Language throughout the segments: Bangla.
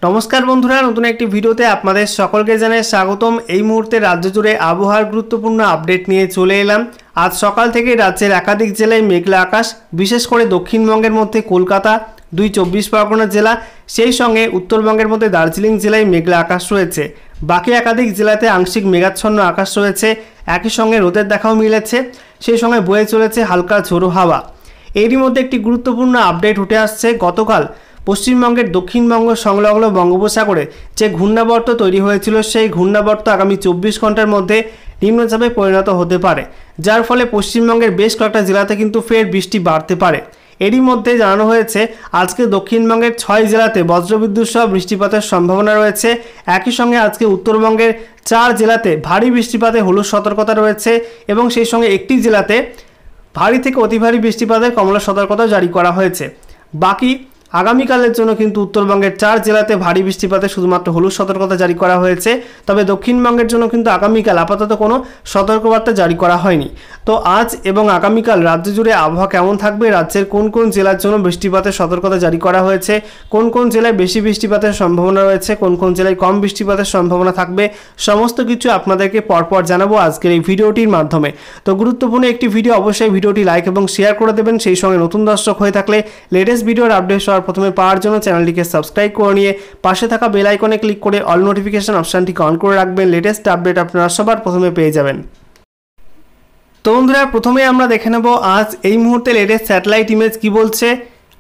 নমস্কার বন্ধুরা, নতুন একটি ভিডিওতে আপনাদের সকলকে জানাই স্বাগতম। এই মুহূর্তে রাজ্য জুড়ে আবহাওয়ার গুরুত্বপূর্ণ আপডেট নিয়ে চলে এলাম। আজ সকাল থেকে রাজ্যের একাধিক জেলায় মেঘলা আকাশ, বিশেষ করে দক্ষিণবঙ্গের মধ্যে কলকাতা, 24 পরগনা জেলা, সেই সঙ্গে উত্তরবঙ্গের মধ্যে দার্জিলিং জেলায় মেঘলা আকাশ রয়েছে। বাকি একাধিক জেলাতে আংশিক মেঘাচ্ছন্ন আকাশ রয়েছে। একই সঙ্গে রোদের দেখাও মিলেছে, সেই সঙ্গে বয়ে চলেছে হালকা ঝোড়ো হাওয়া। এরই মধ্যে একটি গুরুত্বপূর্ণ আপডেট উঠে আসছে। গতকাল পশ্চিমবঙ্গের দক্ষিণবঙ্গ সংলগ্ন বঙ্গোপসাগরে যে ঘূর্ণাবর্ত তৈরি হয়েছিল, সেই ঘূর্ণাবর্ত আগামী 24 ঘন্টার মধ্যে নিম্নচাপে পরিণত হতে পারে, যার ফলে পশ্চিমবঙ্গের বেশ কয়েকটা জেলাতে কিন্তু ফের বৃষ্টি বাড়তে পারে। এরই মধ্যে জানানো হয়েছে আজকে দক্ষিণবঙ্গের 6 জেলাতে বজ্রবিদ্যুৎ সহ বৃষ্টিপাতের সম্ভাবনা রয়েছে। একই সঙ্গে আজকে উত্তরবঙ্গের 4 জেলাতে ভারী বৃষ্টিপাতে হলুদ সতর্কতা রয়েছে এবং সেই সঙ্গে একটি জেলাতে ভারী থেকে অতি ভারী বৃষ্টিপাতের কমলা সতর্কতা জারি করা হয়েছে। বাকি আগামীকালের জন্য কিন্তু উত্তরবঙ্গের 4 জেলাতে ভারী বৃষ্টিপাতে শুধুমাত্র হলুদ সতর্কতা জারি করা হয়েছে। তবে দক্ষিণবঙ্গের জন্য কিন্তু আগামীকাল আপাতত কোনো সতর্কবার্তা জারি করা হয়নি। তো আজ এবং আগামীকাল রাজ্য জুড়ে আবহাওয়া কেমন থাকবে, রাজ্যের কোন কোন জেলার জন্য বৃষ্টিপাতের সতর্কতা জারি করা হয়েছে, কোন কোন জেলায় বেশি বৃষ্টিপাতের সম্ভাবনা রয়েছে, কোন কোন জেলায় কম বৃষ্টিপাতের সম্ভাবনা থাকবে, সমস্ত কিছু আপনাদেরকে পরপর জানাবো আজকের এই ভিডিওটির মাধ্যমে। তো গুরুত্বপূর্ণ একটি ভিডিও, অবশ্যই ভিডিওটি লাইক এবং শেয়ার করে দেবেন। সেই সঙ্গে নতুন দর্শক হয়ে থাকলে লেটেস্ট ভিডিওর আপডেট প্রথমে পাওয়ার জন্য চ্যানেলটিকে সাবস্ক্রাইব করে নিয়ে পাশে থাকা বেল আইকনে ক্লিক করে অল নোটিফিকেশন অপশনটিকে অন করে রাখবেন। লেটেস্ট আপডেট আপনারা সবার প্রথমে পেয়ে যাবেন। তো বন্ধুরা, প্রথমে আমরা দেখে নেব আজ এই মুহূর্তে লেটেস্ট স্যাটেলাইট ইমেজ কি বলছে,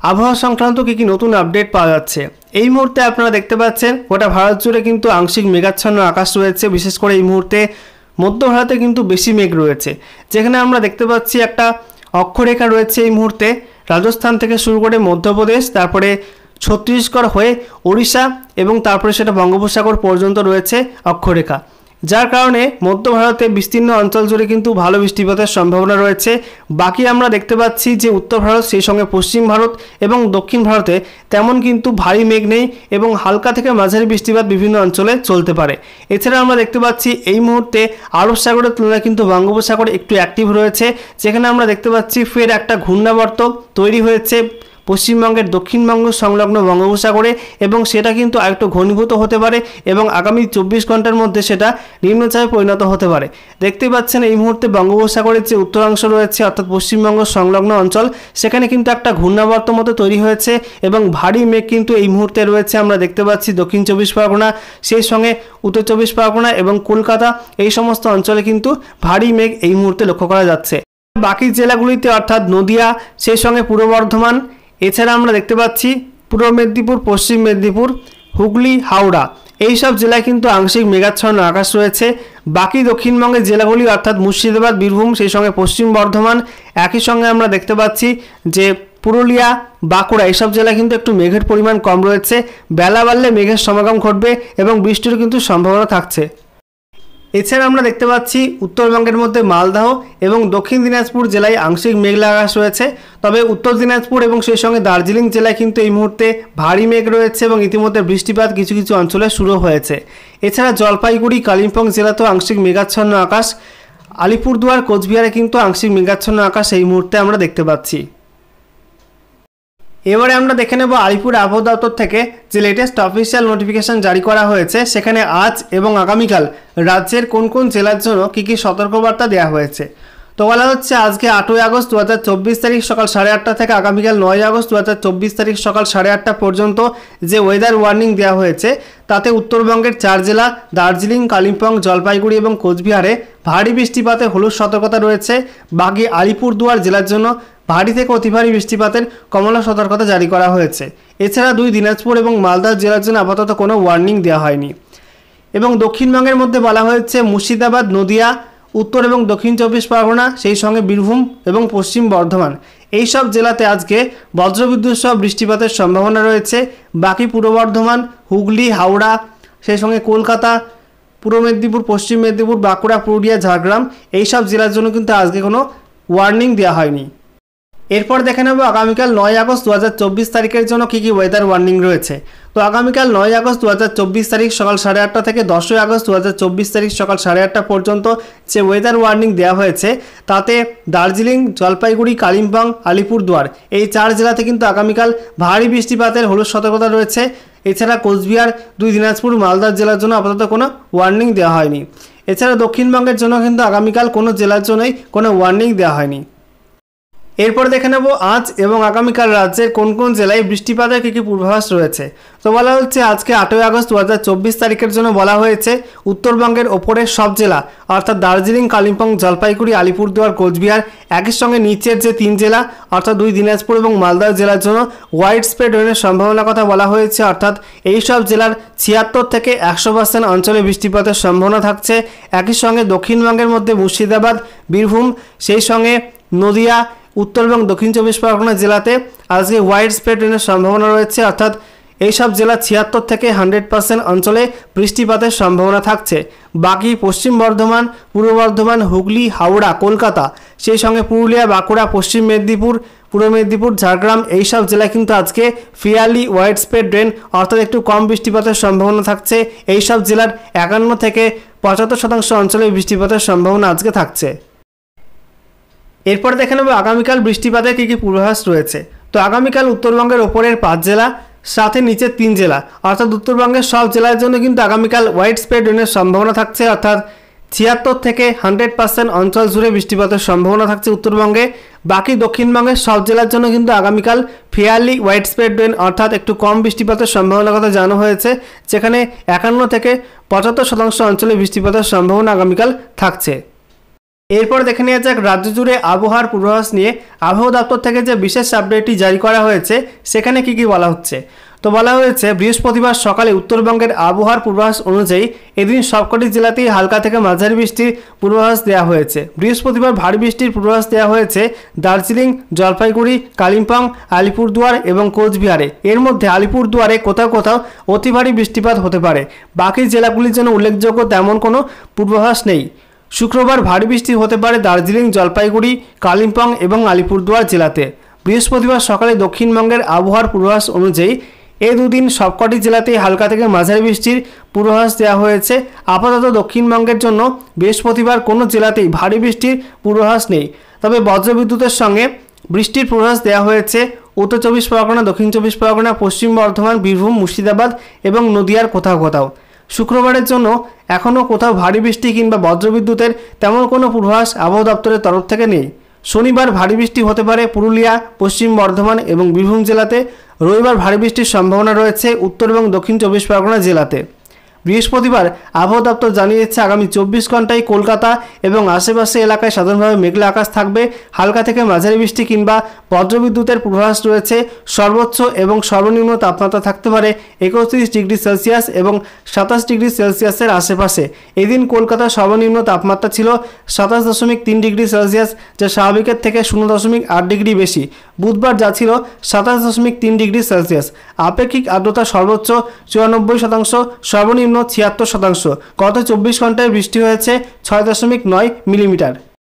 আবহাওয়া সংক্রান্ত কী কী নতুন আপডেট পাওয়া যাচ্ছে। এই মুহূর্তে আপনারা দেখতে পাচ্ছেন গোটা ভারত জুড়ে কিন্তু আংশিক মেঘাচ্ছন্ন আকাশ রয়েছে। বিশেষ করে এই মুহূর্তে মধ্য ভারতে কিন্তু বেশি মেঘ রয়েছে, যেখানে আমরা দেখতে পাচ্ছি একটা অক্ষরেখা রয়েছে এই মুহূর্তে রাজস্থান থেকে শুরু করে মধ্যপ্রদেশ, তারপরে ছত্তিশগড় হয়ে ওড়িশা এবং তারপরে সেটা বঙ্গোপসাগর পর্যন্ত রয়েছে অক্ষরেখা, যার কারণে মধ্য ভারতে বিস্তীর্ণ অঞ্চল জুড়ে কিন্তু ভালো বৃষ্টিপাতের সম্ভাবনা রয়েছে। বাকি আমরা দেখতে পাচ্ছি যে উত্তর ভারত, সেই সঙ্গে পশ্চিম ভারত এবং দক্ষিণ ভারতে তেমন কিন্তু ভারী মেঘ নেই এবং হালকা থেকে মাঝারি বৃষ্টিপাত বিভিন্ন অঞ্চলে চলতে পারে। এছাড়া আমরা দেখতে পাচ্ছি এই মুহূর্তে আরব সাগরের তুলনায় কিন্তু বঙ্গোপসাগর একটু অ্যাক্টিভ রয়েছে, যেখানে আমরা দেখতে পাচ্ছি ফের একটা ঘূর্ণাবর্ত তৈরি হয়েছে পশ্চিমবঙ্গের দক্ষিণবঙ্গ সংলগ্ন বঙ্গোপসাগরে এবং সেটা কিন্তু আরেকটু ঘনীভূত হতে পারে এবং আগামী 24 ঘন্টার মধ্যে সেটা নিম্নচাপে পরিণত হতে পারে। দেখতে পাচ্ছেন এই মুহূর্তে বঙ্গোপসাগরের যে উত্তরাংশ রয়েছে অর্থাৎ পশ্চিমবঙ্গ সংলগ্ন অঞ্চল, সেখানে কিন্তু একটা ঘূর্ণাবর্ত মতো তৈরি হয়েছে এবং ভারী মেঘ কিন্তু এই মুহূর্তে রয়েছে। আমরা দেখতে পাচ্ছি দক্ষিণ 24 পরগনা, সেই সঙ্গে উত্তর 24 পরগনা এবং কলকাতা, এই সমস্ত অঞ্চলে কিন্তু ভারী মেঘ এই মুহূর্তে লক্ষ্য করা যাচ্ছে। বাকি জেলাগুলিতে অর্থাৎ নদিয়া, সেই সঙ্গে পূর্ব বর্ধমান, এছাড়া আমরা দেখতে পাচ্ছি পূর্ব মেদিনীপুর, পশ্চিম মেদিনীপুর, হুগলি, হাওড়া, এই সব জেলায় কিন্তু আংশিক মেঘাচ্ছন্ন আকাশ রয়েছে। বাকি দক্ষিণবঙ্গের জেলাগুলি অর্থাৎ মুর্শিদাবাদ, বীরভূম, সেই সঙ্গে পশ্চিম বর্ধমান, একই সঙ্গে আমরা দেখতে পাচ্ছি যে পুরুলিয়া, বাঁকুড়া, এইসব জেলায় কিন্তু একটু মেঘের পরিমাণ কম রয়েছে। বেলা বাড়লে মেঘের সমাগম ঘটবে এবং বৃষ্টির কিন্তু সম্ভাবনা থাকছে। এছাড়া আমরা দেখতে পাচ্ছি উত্তরবঙ্গের মধ্যে মালদহ এবং দক্ষিণ দিনাজপুর জেলায় আংশিক মেঘলা আকাশ রয়েছে। তবে উত্তর দিনাজপুর এবং সেই সঙ্গে দার্জিলিং জেলায় কিন্তু এই মুহূর্তে ভারী মেঘ রয়েছে এবং ইতিমধ্যে বৃষ্টিপাত কিছু কিছু অঞ্চলে শুরু হয়েছে। এছাড়া জলপাইগুড়ি, কালিম্পং জেলাতেও আংশিক মেঘাচ্ছন্ন আকাশ, আলিপুরদুয়ার, কোচবিহারে কিন্তু আংশিক মেঘাচ্ছন্ন আকাশ এই মুহূর্তে আমরা দেখতে পাচ্ছি। এবারে আমরা দেখে নেব আলিপুর আবহাওয়া দপ্তর থেকে যে লেটেস্ট অফিসিয়াল নোটিফিকেশন জারি করা হয়েছে, সেখানে আজ এবং আগামীকাল রাজ্যের কোন কোন জেলার জন্য কী কী সতর্কবার্তা দেওয়া হয়েছে। তো বলা হচ্ছে আজকে 8ই আগস্ট 2024 তারিখ সকাল 8:30 থেকে আগামীকাল 9ই আগস্ট 2024 তারিখ সকাল 8:30 পর্যন্ত যে ওয়েদার ওয়ার্নিং দেওয়া হয়েছে, তাতে উত্তরবঙ্গের 4 জেলা দার্জিলিং, কালিম্পং, জলপাইগুড়ি এবং কোচবিহারে ভারী বৃষ্টিপাতে হলুদ সতর্কতা রয়েছে। বাকি আলিপুরদুয়ার জেলার জন্য ভারী থেকে অতি ভারী বৃষ্টিপাতের কমলা সতর্কতা জারি করা হয়েছে। এছাড়া 2 দিনাজপুর এবং মালদহ জেলার জন্য আপাতত কোনো ওয়ার্নিং দেওয়া হয়নি। এবং দক্ষিণবঙ্গের মধ্যে বলা হয়েছে মুর্শিদাবাদ, নদিয়া, উত্তর এবং দক্ষিণ 24 পরগনা, সেই সঙ্গে বীরভূম এবং পশ্চিম বর্ধমান, এই সব জেলাতে আজকে বজ্রবিদ্যুৎ সহ বৃষ্টিপাতের সম্ভাবনা রয়েছে। বাকি পূর্ব বর্ধমান, হুগলি, হাওড়া, সেই সঙ্গে কলকাতা, পূর্ব মেদিনীপুর, পশ্চিম মেদিনীপুর, বাঁকুড়া, পুরুলিয়া, ঝাড়গ্রাম, এই সব জেলার জন্য কিন্তু আজকে কোনো ওয়ার্নিং দেওয়া হয়নি। এরপর দেখে নেব আগামীকাল 9ই আগস্ট 2024 তারিখের জন্য কী কী ওয়েদার ওয়ার্নিং রয়েছে। তো আগামীকাল 9 আগস্ট 2024 তারিখ সকাল 8:30 থেকে 10 আগস্ট 2024 তারিখ সকাল 8:30 পর্যন্ত যে ওয়েদার ওয়ার্নিং দেওয়া হয়েছে তাতে দার্জিলিং, জলপাইগুড়ি, কালিম্পং, আলিপুরদুয়ার এই 4 জেলাতে কিন্তু আগামীকাল ভারী বৃষ্টিপাতের হলুদ সতর্কতা রয়েছে। এছাড়া কোচবিহার, 2 দিনাজপুর, মালদা জেলার জন্য আপাতত কোনো ওয়ার্নিং দেওয়া হয়নি। এছাড়া দক্ষিণবঙ্গের জন্য কিন্তু আগামীকাল কোনো জেলার জন্যই কোনো ওয়ার্নিং দেওয়া হয়নি। এরপর দেখে নেব আজ এবং আগামীকাল রাজ্যের কোন কোন জেলায় বৃষ্টিপাতের কী কী পূর্বাভাস রয়েছে। তো বলা হচ্ছে আজকে 8 আগস্ট 2024 তারিখের জন্য বলা হয়েছে উত্তরবঙ্গের ওপরের সব জেলা অর্থাৎ দার্জিলিং, কালিম্পং, জলপাইগুড়ি, আলিপুরদুয়ার, কোচবিহার একই সঙ্গে নিচের যে 3 জেলা অর্থাৎ 2 দিনাজপুর এবং মালদা জেলার জন্য ওয়াইড স্প্রেড রেনের সম্ভাবনার কথা বলা হয়েছে। অর্থাৎ এই সব জেলার 76 থেকে 100% অঞ্চলে বৃষ্টিপাতের সম্ভাবনা থাকছে। একই সঙ্গে দক্ষিণবঙ্গের মধ্যে মুর্শিদাবাদ, বীরভূম, সেই সঙ্গে নদিয়া, উত্তর এবং দক্ষিণ 24 পরগনা জেলাতে আজকে ওয়াইড স্প্রেড রেনের সম্ভাবনা রয়েছে। অর্থাৎ এইসব জেলা 76 থেকে 100% অঞ্চলে বৃষ্টিপাতের সম্ভাবনা থাকছে। বাকি পশ্চিম বর্ধমান, পূর্ব বর্ধমান, হুগলি, হাওড়া, কলকাতা, সেই সঙ্গে পুরুলিয়া, বাঁকুড়া, পশ্চিম মেদিনীপুর, পূর্ব মেদিনীপুর, ঝাড়গ্রাম এইসব জেলায় কিন্তু আজকে ফেয়ারলি ওয়াইড স্প্রেড রেন অর্থাৎ একটু কম বৃষ্টিপাতের সম্ভাবনা থাকছে। এইসব জেলার 51 থেকে 75% অঞ্চলে বৃষ্টিপাতের সম্ভাবনা আজকে থাকছে। এরপর দেখে নেব আগামীকাল বৃষ্টিপাতের কী কী পূর্বাভাস রয়েছে। তো আগামীকাল উত্তরবঙ্গের ওপরের 5 জেলা সাথে নিচের 3 জেলা অর্থাৎ উত্তরবঙ্গের সব জেলার জন্য কিন্তু আগামীকাল ওয়াইড স্প্রেড রেনের সম্ভাবনা থাকছে। অর্থাৎ 76 থেকে 100% অঞ্চল জুড়ে বৃষ্টিপাতের সম্ভাবনা থাকছে উত্তরবঙ্গে। বাকি দক্ষিণবঙ্গের সব জেলার জন্য কিন্তু আগামীকাল ফেয়ারলি ওয়াইড স্প্রেড রেন অর্থাৎ একটু কম বৃষ্টিপাতের সম্ভাবনার কথা জানানো হয়েছে, যেখানে 51 থেকে 75% অঞ্চলে বৃষ্টিপাতের সম্ভাবনা আগামীকাল থাকছে। এরপর দেখে নেওয়া যাক রাজ্য জুড়ে আবহাওয়ার পূর্বাভাস নিয়ে আবহাওয়া দপ্তর থেকে যে বিশেষ আপডেটটি জারি করা হয়েছে সেখানে কি কি বলা হচ্ছে। তো বলা হয়েছে বৃহস্পতিবার সকালে উত্তরবঙ্গের আবহাওয়ার পূর্বাভাস অনুযায়ী এদিন সবকটি জেলাতেই হালকা থেকে মাঝারি বৃষ্টির পূর্বাভাস দেওয়া হয়েছে। বৃহস্পতিবার ভারী বৃষ্টির পূর্বাভাস দেওয়া হয়েছে দার্জিলিং, জলপাইগুড়ি, কালিম্পং, আলিপুরদুয়ার এবং কোচবিহারে। এর মধ্যে আলিপুরদুয়ারে কোথাও কোথাও অতি ভারী বৃষ্টিপাত হতে পারে। বাকি জেলাগুলির জন্য উল্লেখযোগ্য তেমন কোনো পূর্বাভাস নেই। শুক্রবার ভারী বৃষ্টি হতে পারে দার্জিলিং, জলপাইগুড়ি, কালিম্পং এবং আলিপুরদুয়ার জেলাতে। বৃহস্পতিবার সকালে দক্ষিণবঙ্গের আবহাওয়ার পূর্বাভাস অনুযায়ী এই দুদিন সবকটি জেলাতেই হালকা থেকে মাঝারি বৃষ্টির পূর্বাভাস দেওয়া হয়েছে। আপাতত দক্ষিণবঙ্গের জন্য বৃহস্পতিবার কোনো জেলাতেই ভারী বৃষ্টির পূর্বাভাস নেই, তবে বজ্রবিদ্যুতের সঙ্গে বৃষ্টির পূর্বাভাস দেওয়া হয়েছে উত্তর 24 পরগনা, দক্ষিণ 24 পরগনা, পশ্চিম বর্ধমান, বীরভূম, মুর্শিদাবাদ এবং নদিয়ার কোথাও কোথাও। শুক্রবারের জন্য এখনও কোথাও ভারী বৃষ্টি কিংবা বজ্রবিদ্যুতের তেমন কোনো পূর্বাভাস আবহাওয়া দপ্তরের তরফ থেকে নেই। শনিবার ভারী বৃষ্টি হতে পারে পুরুলিয়া, পশ্চিম বর্ধমান এবং বীরভূম জেলাতে। রবিবার ভারী বৃষ্টির সম্ভাবনা রয়েছে উত্তর এবং দক্ষিণ 24 পরগনা জেলাতে। বৃহস্পতিবার আবহাওয়া দপ্তর জানিয়েছে আগামী 24 ঘন্টায় কলকাতা এবং আশেপাশে এলাকায় সাধারণভাবে মেঘলা আকাশ থাকবে। হালকা থেকে মাঝারি বৃষ্টি কিংবা বজ্রবিদ্যুতের পূর্বাভাস রয়েছে। সর্বোচ্চ এবং সর্বনিম্ন তাপমাত্রা থাকতে পারে 31 ডিগ্রি সেলসিয়াস এবং 27 ডিগ্রি সেলসিয়াসের আশেপাশে। এদিন কলকাতার সর্বনিম্ন তাপমাত্রা ছিল 27.3 ডিগ্রি সেলসিয়াস, যা স্বাভাবিকের থেকে 0.8 ডিগ্রি বেশি। বুধবার যা ছিল 27.3 ডিগ্রি সেলসিয়াস। আপেক্ষিক আর্দ্রতা সর্বোচ্চ 94%, সর্বনিম্ন 76%। গত 24 ঘন্টায় বৃষ্টি হয়েছে 6.9 মিলিমিটার।